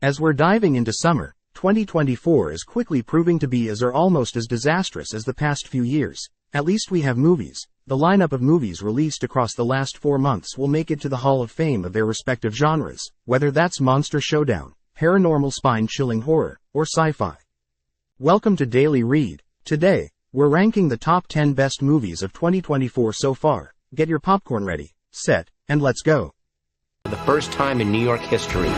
As we're diving into summer, 2024 is quickly proving to be as or almost as disastrous as the past few years. At least we have movies. The lineup of movies released across the last 4 months will make it to the Hall of Fame of their respective genres, whether that's monster showdown, paranormal spine-chilling horror, or sci-fi. Welcome to Daily Read. Today, we're ranking the top 10 best movies of 2024 so far. Get your popcorn ready, set, and let's go. For the first time in New York history,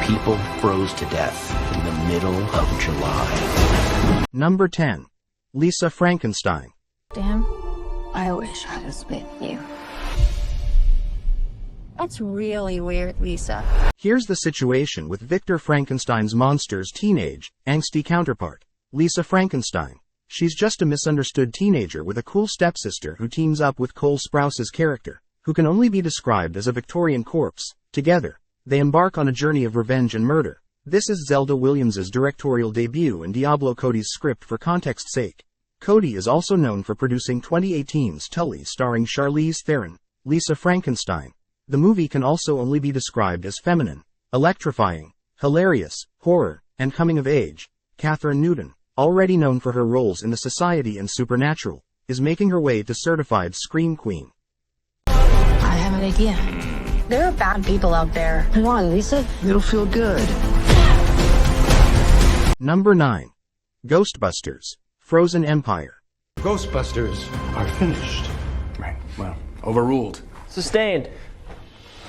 people froze to death in the middle of July. Number 10. Lisa Frankenstein. Damn, I wish I was with you. That's really weird, Lisa. Here's the situation with Victor Frankenstein's monster's teenage, angsty counterpart, Lisa Frankenstein. She's just a misunderstood teenager with a cool stepsister who teams up with Cole Sprouse's character, who can only be described as a Victorian corpse. Together, they embark on a journey of revenge and murder. This is Zelda Williams's directorial debut and Diablo Cody's script for context's sake. Cody is also known for producing 2018's Tully starring Charlize Theron, Lisa Frankenstein. The movie can also only be described as feminine, electrifying, hilarious, horror, and coming of age. Catherine Newton, already known for her roles in The Society and Supernatural, is making her way to certified Scream Queen. I have an idea. There are bad people out there. Come on, Lisa. It'll feel good. Number 9. Ghostbusters, Frozen Empire. Ghostbusters are finished. Right, well, overruled. Sustained.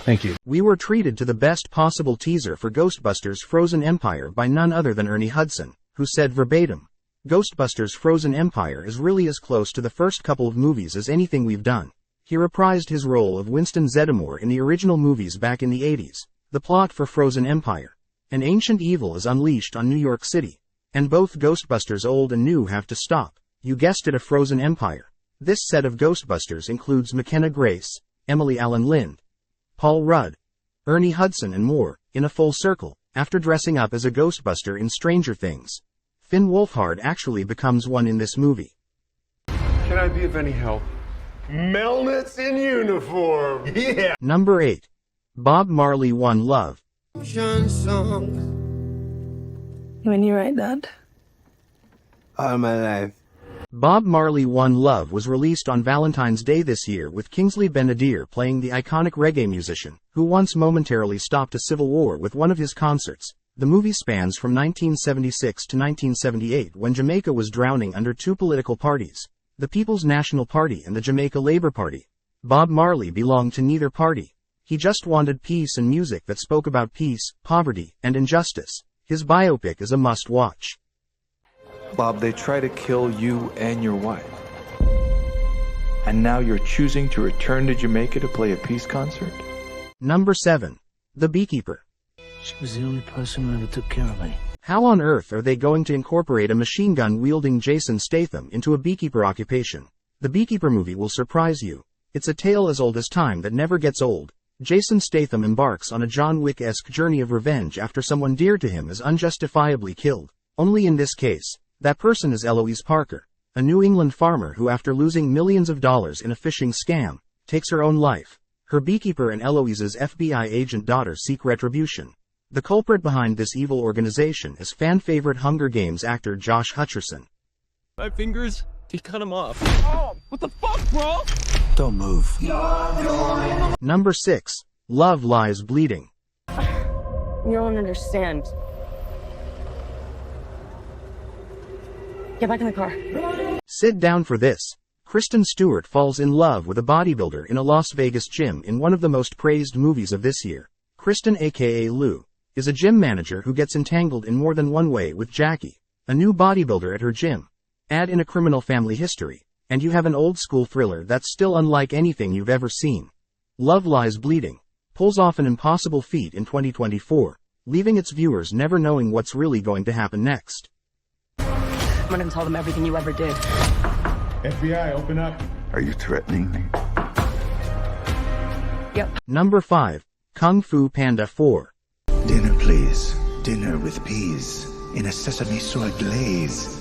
Thank you. We were treated to the best possible teaser for Ghostbusters Frozen Empire by none other than Ernie Hudson, who said verbatim, "Ghostbusters Frozen Empire is really as close to the first couple of movies as anything we've done." He reprised his role of Winston Zeddemore in the original movies back in the 80s. The plot for Frozen Empire. An ancient evil is unleashed on New York City, and both Ghostbusters old and new have to stop. You guessed it, a frozen empire. This set of Ghostbusters includes McKenna Grace, Emily Allen Lind, Paul Rudd, Ernie Hudson and more, in a full circle. After dressing up as a Ghostbuster in Stranger Things, Finn Wolfhard actually becomes one in this movie. Can I be of any help? Melnitz in uniform! Yeah! Number 8. Bob Marley One Love. When you write that? All my life. Bob Marley One Love was released on Valentine's Day this year, with Kingsley Ben-Adir playing the iconic reggae musician, who once momentarily stopped a civil war with one of his concerts. The movie spans from 1976 to 1978, when Jamaica was drowning under two political parties, the People's National Party and the Jamaica Labour Party. Bob Marley belonged to neither party. He just wanted peace and music that spoke about peace, poverty, and injustice. His biopic is a must-watch. Bob, they try to kill you and your wife. And now you're choosing to return to Jamaica to play a peace concert? Number 7. The Beekeeper. She was the only person who ever took care of me. How on earth are they going to incorporate a machine gun-wielding Jason Statham into a beekeeper occupation? The Beekeeper movie will surprise you. It's a tale as old as time that never gets old. Jason Statham embarks on a John Wick-esque journey of revenge after someone dear to him is unjustifiably killed. Only in this case, that person is Eloise Parker, a New England farmer who, after losing millions of dollars in a fishing scam, takes her own life. Her beekeeper and Eloise's FBI agent daughter seek retribution. The culprit behind this evil organization is fan-favorite Hunger Games actor Josh Hutcherson. My fingers? He cut them off. Oh, what the fuck, bro? Don't move. Number 6. Love Lies Bleeding. You don't understand. Get back in the car. Sit down for this. Kristen Stewart falls in love with a bodybuilder in a Las Vegas gym in one of the most praised movies of this year. Kristen, aka Lou, is a gym manager who gets entangled in more than one way with Jackie, a new bodybuilder at her gym. Add in a criminal family history, and you have an old-school thriller that's still unlike anything you've ever seen. Love Lies Bleeding pulls off an impossible feat in 2024, leaving its viewers never knowing what's really going to happen next. I'm gonna tell them everything you ever did. FBI, open up. Are you threatening me? Yep. Number 5. Kung Fu Panda 4. Dinner, please. Dinner with peas in a sesame soy glaze.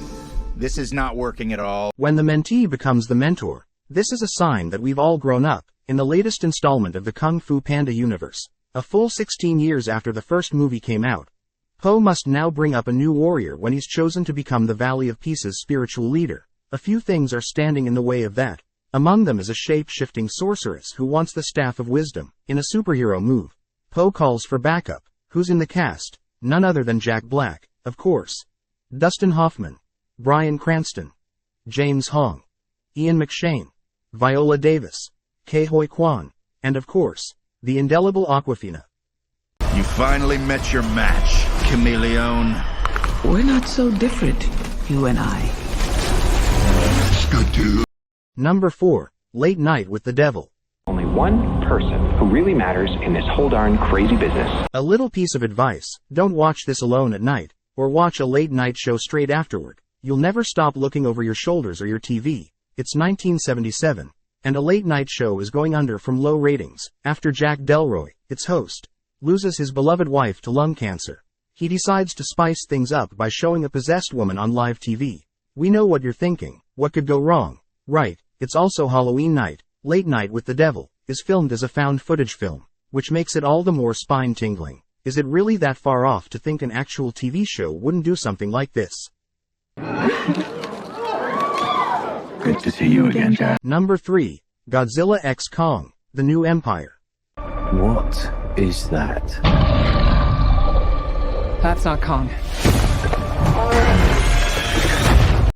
This is not working at all. When the mentee becomes the mentor, this is a sign that we've all grown up. In the latest installment of the Kung Fu Panda universe, a full 16 years after the first movie came out, Poe must now bring up a new warrior when he's chosen to become the Valley of Peace's spiritual leader. A few things are standing in the way of that. Among them is a shape-shifting sorceress who wants the Staff of Wisdom. In a superhero move, Poe calls for backup. Who's in the cast? None other than Jack Black, of course. Dustin Hoffman, Bryan Cranston, James Hong, Ian McShane, Viola Davis, Ke Huy Quan, and of course, the indelible Awkwafina. You finally met your match, chameleon. We're not so different, you and I. Number 4. Late Night with the Devil. Only one person who really matters in this whole darn crazy business. A little piece of advice: don't watch this alone at night, or watch a late night show straight afterward. You'll never stop looking over your shoulders or your TV. It's 1977, and a late night show is going under from low ratings, after Jack Delroy, its host, loses his beloved wife to lung cancer. He decides to spice things up by showing a possessed woman on live TV. We know what you're thinking. What could go wrong? Right, it's also Halloween night. Late Night with the Devil is filmed as a found footage film, which makes it all the more spine-tingling. Is it really that far off to think an actual TV show wouldn't do something like this? Good to see you again, Dad. Number 3. Godzilla x Kong, The New Empire. What is that? That's not Kong.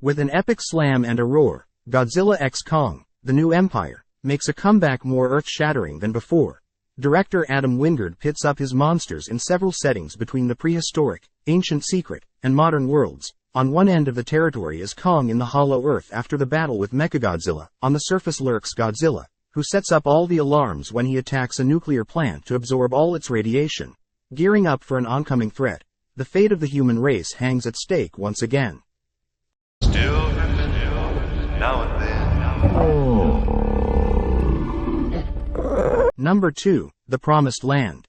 With an epic slam and a roar, Godzilla x Kong, The New Empire, makes a comeback more earth-shattering than before. Director Adam Wingard pits up his monsters in several settings between the prehistoric, ancient secret, and modern worlds. On one end of the territory is Kong in the Hollow Earth after the battle with Mechagodzilla. On the surface lurks Godzilla, who sets up all the alarms when he attacks a nuclear plant to absorb all its radiation. Gearing up for an oncoming threat, the fate of the human race hangs at stake once again. Still, now and then. Number 2. The Promised Land.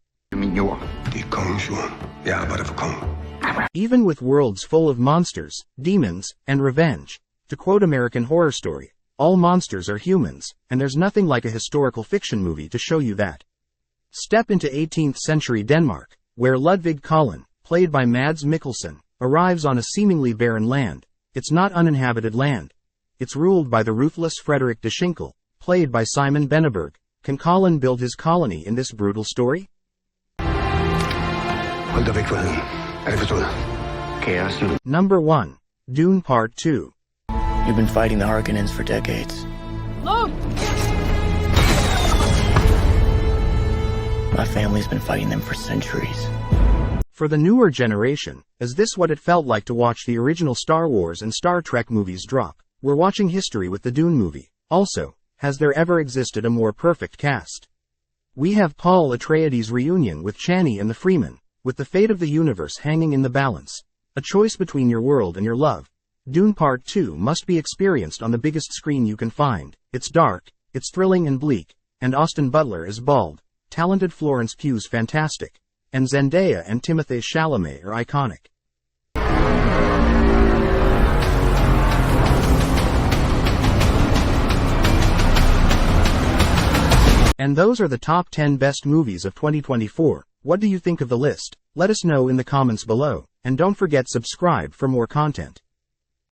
Even with worlds full of monsters, demons, and revenge, to quote American Horror Story, all monsters are humans, and there's nothing like a historical fiction movie to show you that. Step into 18th century Denmark, where Ludvig Collin, played by Mads Mikkelsen, arrives on a seemingly barren land. It's not uninhabited land. It's ruled by the ruthless Frederick de Schinkel, played by Simon Benneberg. Can Collin build his colony in this brutal story? Number 1. Dune Part 2. You've been fighting the Harkonnens for decades. Look! My family's been fighting them for centuries. For the newer generation, is this what it felt like to watch the original Star Wars and Star Trek movies drop? We're watching history with the Dune movie. Also, has there ever existed a more perfect cast? We have Paul Atreides' reunion with Chani and the Freeman, with the fate of the universe hanging in the balance. A choice between your world and your love. Dune Part 2 must be experienced on the biggest screen you can find. It's dark, it's thrilling and bleak, and Austin Butler is bald. Talented Florence Pugh's fantastic. And Zendaya and Timothée Chalamet are iconic. And those are the top 10 best movies of 2024. What do you think of the list? Let us know in the comments below, and don't forget subscribe for more content.